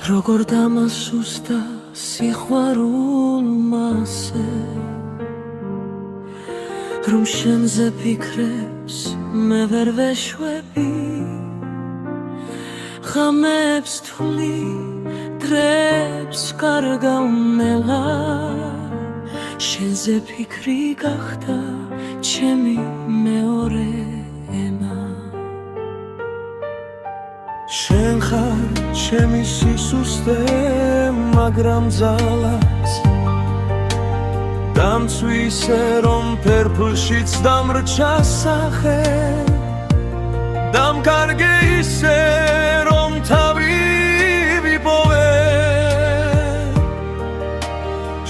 როგორ დამასუსტა სიყვარულმა ასე რომ შენზე ფიქრებს მე ვერ ვეშვები ღამებს თვლი დრებს კარგავ ნელა შენზე ფიქრი გახდა ჩემი მეორე ენა შენ ხარ ჩემი სისუსტე მაგრამ ძალაც დამცვი ისე რომ ფერფლშიც დამრჩა სახე დამკარგე ისე რომ თავი ვიპოვე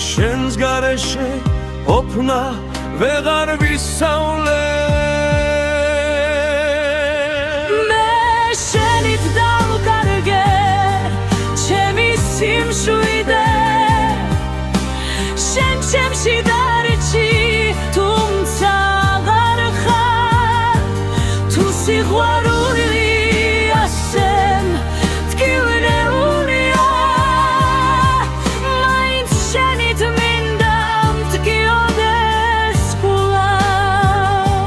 შენს გარეშე ოფნა ვეღარ ვისავლე მე შენით დავკარგე ჩემი სიმშვიდე შენ ჩემში დარჩი თუმცა აღარ ხარ თუ სიყვარული ასე მტკივნეულია მაინც შენით მინდა მტკიოდეს კვლავ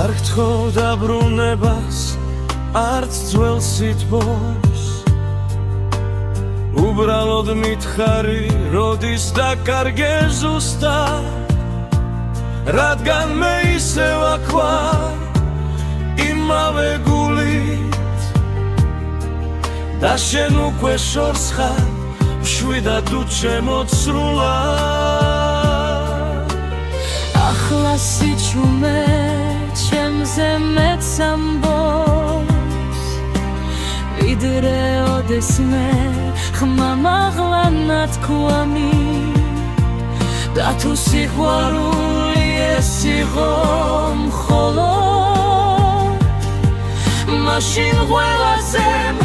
არ გთხოვ დაბრუნებას არც ძველ სითბოს უბრალოდ მითხარი როდის დაკარგე ზუსტად რადგან მე ისევ აქ ვარ იმავე გულით და შენ უკვე შორს ხარ მშვიდად თუ ჩემო სრულად ახლა სიჩუმე ჩემზე მეც ამბობს ვიდრე ოდესმე ხმამაღლა ნათქვამი და თუ სიყვარული ეს იყო მხოლოდ მაშინ ყველასემ